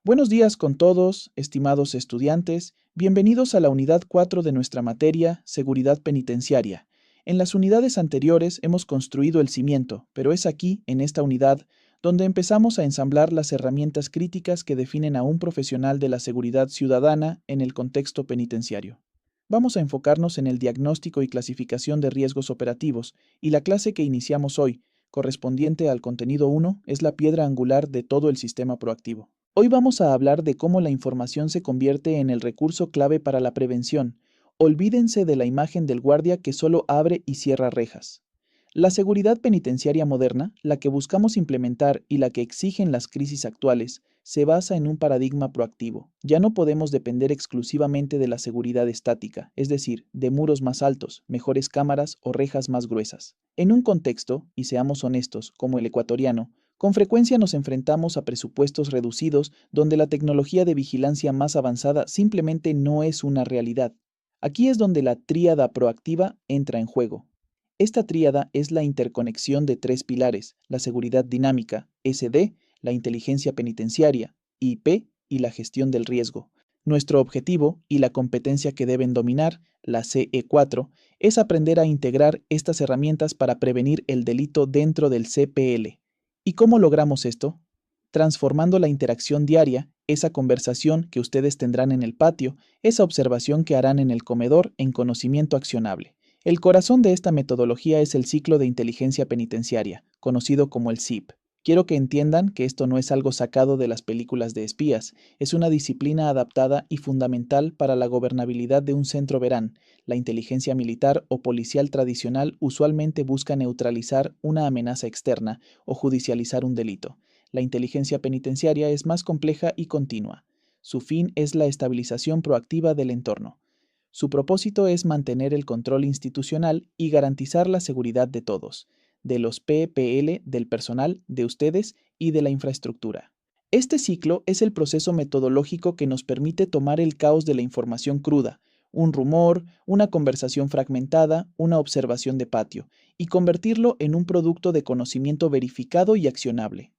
Buenos días con todos, estimados estudiantes. Bienvenidos a la unidad 4 de nuestra materia, Seguridad Penitenciaria. En las unidades anteriores hemos construido el cimiento, pero es aquí, en esta unidad, donde empezamos a ensamblar las herramientas críticas que definen a un profesional de la seguridad ciudadana en el contexto penitenciario. Vamos a enfocarnos en el diagnóstico y clasificación de riesgos operativos, y la clase que iniciamos hoy, correspondiente al contenido 1, es la piedra angular de todo el sistema proactivo. Hoy vamos a hablar de cómo la información se convierte en el recurso clave para la prevención. Olvídense de la imagen del guardia que solo abre y cierra rejas. La seguridad penitenciaria moderna, la que buscamos implementar y la que exigen las crisis actuales, se basa en un paradigma proactivo. Ya no podemos depender exclusivamente de la seguridad estática, es decir, de muros más altos, mejores cámaras o rejas más gruesas. En un contexto, y seamos honestos, como el ecuatoriano, con frecuencia nos enfrentamos a presupuestos reducidos donde la tecnología de vigilancia más avanzada simplemente no es una realidad. Aquí es donde la tríada proactiva entra en juego. Esta tríada es la interconexión de tres pilares: la seguridad dinámica, SD, la inteligencia penitenciaria, IP, y la gestión del riesgo. Nuestro objetivo y la competencia que deben dominar, la CE4, es aprender a integrar estas herramientas para prevenir el delito dentro del CPL. ¿Y cómo logramos esto? Transformando la interacción diaria, esa conversación que ustedes tendrán en el patio, esa observación que harán en el comedor, en conocimiento accionable. El corazón de esta metodología es el ciclo de inteligencia penitenciaria, conocido como el CIP. Quiero que entiendan que esto no es algo sacado de las películas de espías, es una disciplina adaptada y fundamental para la gobernabilidad de un centro. Verán, la inteligencia militar o policial tradicional usualmente busca neutralizar una amenaza externa o judicializar un delito. La inteligencia penitenciaria es más compleja y continua. Su fin es la estabilización proactiva del entorno. Su propósito es mantener el control institucional y garantizar la seguridad de todos, de los PPL, del personal, de ustedes y de la infraestructura. Este ciclo es el proceso metodológico que nos permite tomar el caos de la información cruda, un rumor, una conversación fragmentada, una observación de patio, y convertirlo en un producto de conocimiento verificado y accionable.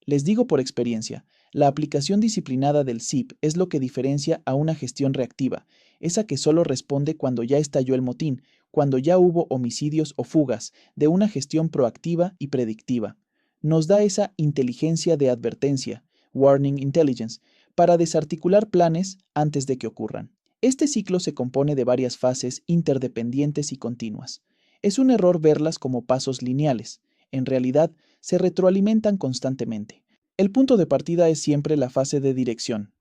Les digo por experiencia, la aplicación disciplinada del CIP es lo que diferencia a una gestión reactiva, esa que solo responde cuando ya estalló el motín, cuando ya hubo homicidios o fugas, de una gestión proactiva y predictiva. Nos da esa inteligencia de advertencia, warning intelligence, para desarticular planes antes de que ocurran. Este ciclo se compone de varias fases interdependientes y continuas. Es un error verlas como pasos lineales. En realidad, se retroalimentan constantemente. El punto de partida es siempre la fase de dirección.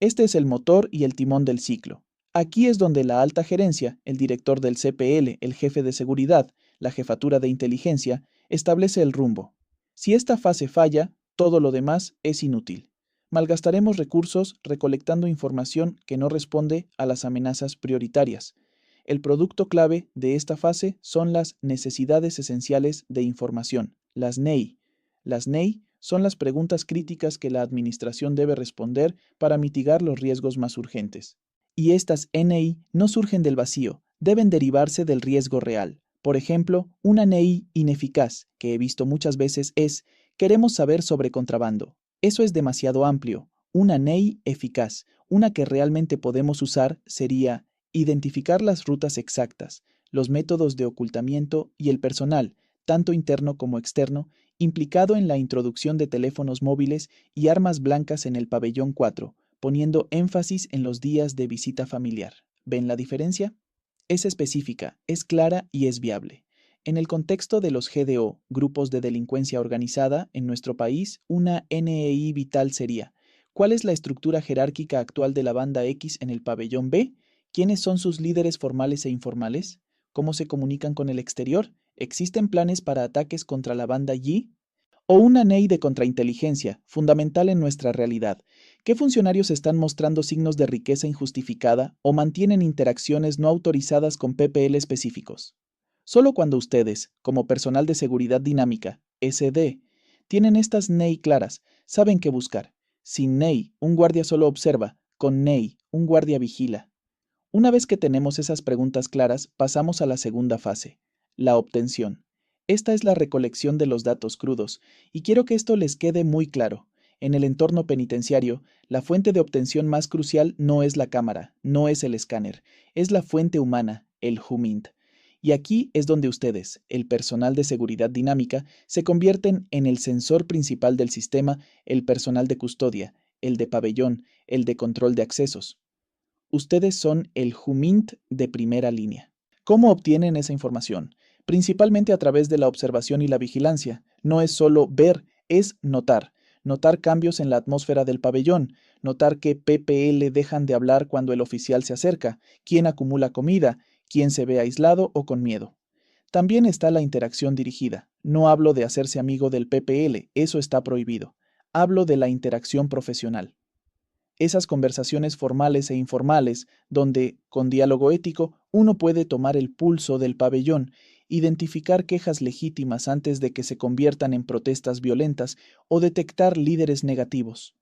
Este es el motor y el timón del ciclo. Aquí es donde la alta gerencia, el director del CPL, el jefe de seguridad, la jefatura de inteligencia, establece el rumbo. Si esta fase falla, todo lo demás es inútil. Malgastaremos recursos recolectando información que no responde a las amenazas prioritarias. El producto clave de esta fase son las necesidades esenciales de información, las NEI. Las NEI son las preguntas críticas que la administración debe responder para mitigar los riesgos más urgentes. Y estas NEI no surgen del vacío, deben derivarse del riesgo real. Por ejemplo, una NEI ineficaz, que he visto muchas veces, es: queremos saber sobre contrabando. Eso es demasiado amplio. Una NEI eficaz, una que realmente podemos usar, sería: identificar las rutas exactas, los métodos de ocultamiento y el personal, tanto interno como externo, implicado en la introducción de teléfonos móviles y armas blancas en el pabellón 4, poniendo énfasis en los días de visita familiar. ¿Ven la diferencia? Es específica, es clara y es viable. En el contexto de los GDO, grupos de delincuencia organizada, en nuestro país, una NEI vital sería: ¿cuál es la estructura jerárquica actual de la banda X en el pabellón B? ¿Quiénes son sus líderes formales e informales? ¿Cómo se comunican con el exterior? ¿Existen planes para ataques contra la banda Y? O una NEI de contrainteligencia, fundamental en nuestra realidad. ¿Qué funcionarios están mostrando signos de riqueza injustificada o mantienen interacciones no autorizadas con PPL específicos? Solo cuando ustedes, como personal de seguridad dinámica, SD, tienen estas NEI claras, saben qué buscar. Sin NEI, un guardia solo observa; con NEI, un guardia vigila. Una vez que tenemos esas preguntas claras, pasamos a la segunda fase, la obtención. Esta es la recolección de los datos crudos, y quiero que esto les quede muy claro. En el entorno penitenciario, la fuente de obtención más crucial no es la cámara, no es el escáner, es la fuente humana, el HUMINT. Y aquí es donde ustedes, el personal de seguridad dinámica, se convierten en el sensor principal del sistema, el personal de custodia, el de pabellón, el de control de accesos. Ustedes son el HUMINT de primera línea. ¿Cómo obtienen esa información? Principalmente a través de la observación y la vigilancia. No es solo ver, es notar. Notar cambios en la atmósfera del pabellón, notar que PPL dejan de hablar cuando el oficial se acerca, quién acumula comida, quién se ve aislado o con miedo. También está la interacción dirigida. No hablo de hacerse amigo del PPL, eso está prohibido. Hablo de la interacción profesional. Esas conversaciones formales e informales, donde, con diálogo ético, uno puede tomar el pulso del pabellón, identificar quejas legítimas antes de que se conviertan en protestas violentas o detectar líderes negativos.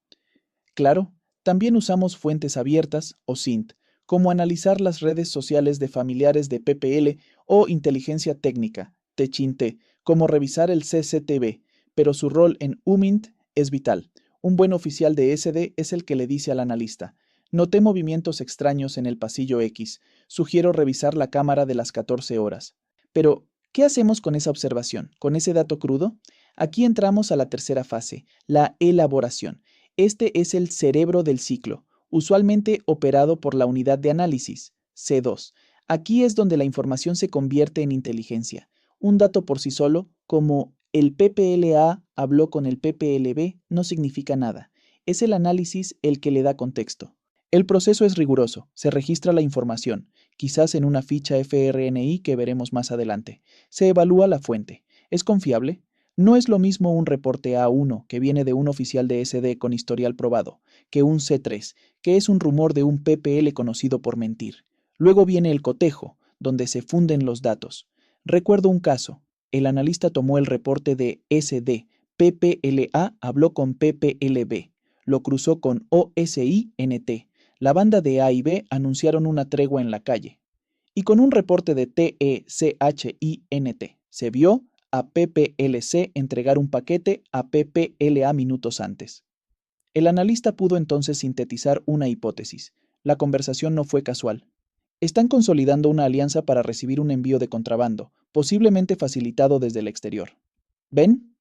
Claro, también usamos fuentes abiertas o SINT, como analizar las redes sociales de familiares de PPL o inteligencia técnica, TCHINT, como revisar el CCTV, pero su rol en UMINT es vital. Un buen oficial de SD es el que le dice al analista: noté movimientos extraños en el pasillo X, sugiero revisar la cámara de las 14 horas. Pero, ¿qué hacemos con esa observación, con ese dato crudo? Aquí entramos a la tercera fase, la elaboración. Este es el cerebro del ciclo, usualmente operado por la unidad de análisis, C2. Aquí es donde la información se convierte en inteligencia. Un dato por sí solo, como el PPLA habló con el PPLB, no significa nada. Es el análisis el que le da contexto. El proceso es riguroso, se registra la información, quizás en una ficha FRNI que veremos más adelante. Se evalúa la fuente. ¿Es confiable? No es lo mismo un reporte A1 que viene de un oficial de SD con historial probado, que un C3, que es un rumor de un PPL conocido por mentir. Luego viene el cotejo, donde se funden los datos. Recuerdo un caso. El analista tomó el reporte de SD, PPLA habló con PPLB, lo cruzó con OSINT. La banda de A y B anunciaron una tregua en la calle. Y con un reporte de TECHINT, se vio a PPLC entregar un paquete a PPLA minutos antes. El analista pudo entonces sintetizar una hipótesis. La conversación no fue casual. Están consolidando una alianza para recibir un envío de contrabando, posiblemente facilitado desde el exterior. ¿Ven?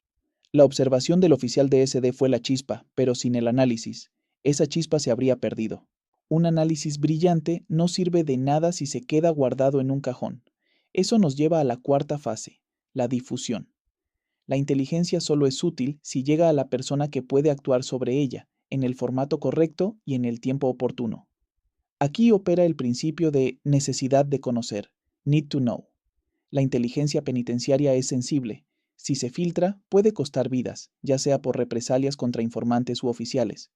La observación del oficial de SD fue la chispa, pero sin el análisis. Esa chispa se habría perdido. Un análisis brillante no sirve de nada si se queda guardado en un cajón. Eso nos lleva a la cuarta fase, la difusión. La inteligencia solo es útil si llega a la persona que puede actuar sobre ella, en el formato correcto y en el tiempo oportuno. Aquí opera el principio de necesidad de conocer, need to know. La inteligencia penitenciaria es sensible. Si se filtra, puede costar vidas, ya sea por represalias contra informantes u oficiales.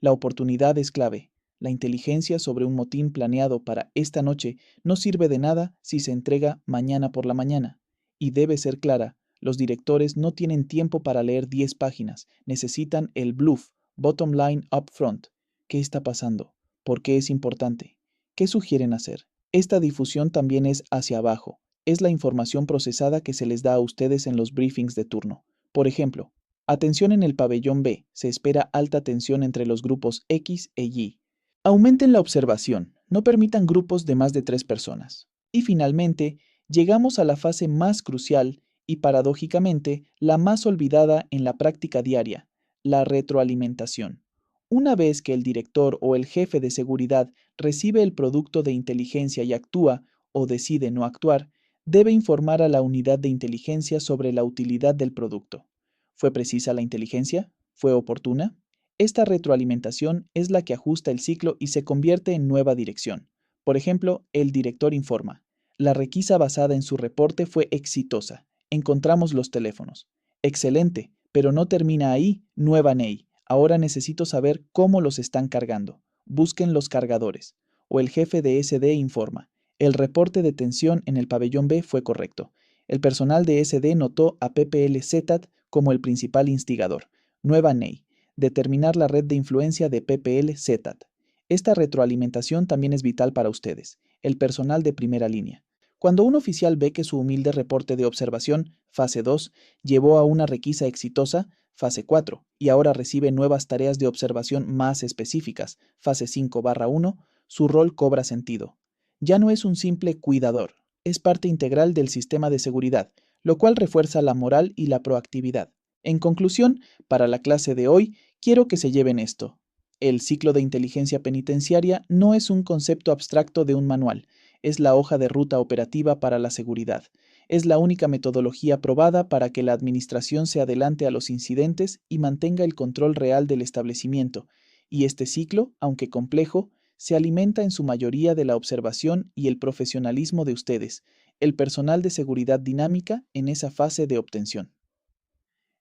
La oportunidad es clave. La inteligencia sobre un motín planeado para esta noche no sirve de nada si se entrega mañana por la mañana. Y debe ser clara, los directores no tienen tiempo para leer 10 páginas, necesitan el bluff, bottom line up front. ¿Qué está pasando? ¿Por qué es importante? ¿Qué sugieren hacer? Esta difusión también es hacia abajo. Es la información procesada que se les da a ustedes en los briefings de turno. Por ejemplo, atención en el pabellón B, se espera alta tensión entre los grupos X e Y. Aumenten la observación, no permitan grupos de más de 3 personas. Y finalmente, llegamos a la fase más crucial y paradójicamente la más olvidada en la práctica diaria, la retroalimentación. Una vez que el director o el jefe de seguridad recibe el producto de inteligencia y actúa o decide no actuar, debe informar a la unidad de inteligencia sobre la utilidad del producto. ¿Fue precisa la inteligencia? ¿Fue oportuna? Esta retroalimentación es la que ajusta el ciclo y se convierte en nueva dirección. Por ejemplo, el director informa: la requisa basada en su reporte fue exitosa. Encontramos los teléfonos. Excelente, pero no termina ahí, nueva NEI. Ahora necesito saber cómo los están cargando. Busquen los cargadores. O el jefe de SD informa: el reporte de tensión en el pabellón B fue correcto. El personal de SD notó a PPL-ZAT como el principal instigador. Nueva NEI. Determinar la red de influencia de PPL-ZAT. Esta retroalimentación también es vital para ustedes, el personal de primera línea. Cuando un oficial ve que su humilde reporte de observación, fase 2, llevó a una requisa exitosa, fase 4, y ahora recibe nuevas tareas de observación más específicas, fase 5/1, su rol cobra sentido. Ya no es un simple cuidador, es parte integral del sistema de seguridad, lo cual refuerza la moral y la proactividad. En conclusión, para la clase de hoy, quiero que se lleven esto. El ciclo de inteligencia penitenciaria no es un concepto abstracto de un manual, es la hoja de ruta operativa para la seguridad. Es la única metodología probada para que la administración se adelante a los incidentes y mantenga el control real del establecimiento. Y este ciclo, aunque complejo, se alimenta en su mayoría de la observación y el profesionalismo de ustedes, el personal de seguridad dinámica en esa fase de obtención.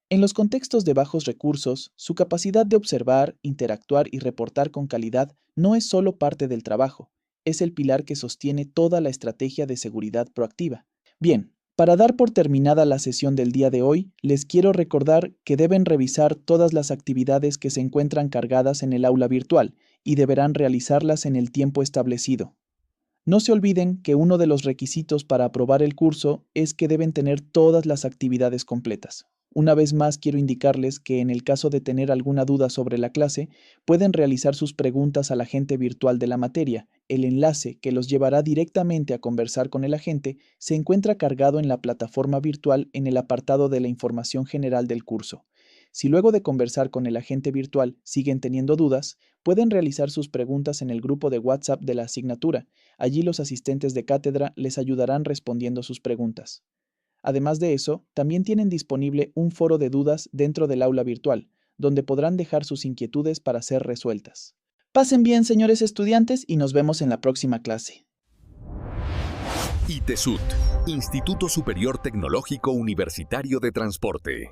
En los contextos de bajos recursos, su capacidad de observar, interactuar y reportar con calidad no es solo parte del trabajo, es el pilar que sostiene toda la estrategia de seguridad proactiva. Bien, para dar por terminada la sesión del día de hoy, les quiero recordar que deben revisar todas las actividades que se encuentran cargadas en el aula virtual y deberán realizarlas en el tiempo establecido. No se olviden que uno de los requisitos para aprobar el curso es que deben tener todas las actividades completas. Una vez más quiero indicarles que en el caso de tener alguna duda sobre la clase, pueden realizar sus preguntas al agente virtual de la materia. El enlace que los llevará directamente a conversar con el agente se encuentra cargado en la plataforma virtual en el apartado de la información general del curso. Si luego de conversar con el agente virtual siguen teniendo dudas, pueden realizar sus preguntas en el grupo de WhatsApp de la asignatura. Allí los asistentes de cátedra les ayudarán respondiendo sus preguntas. Además de eso, también tienen disponible un foro de dudas dentro del aula virtual, donde podrán dejar sus inquietudes para ser resueltas. Pasen bien, señores estudiantes, y nos vemos en la próxima clase. ITESUT, Instituto Superior Tecnológico Universitario de Transporte.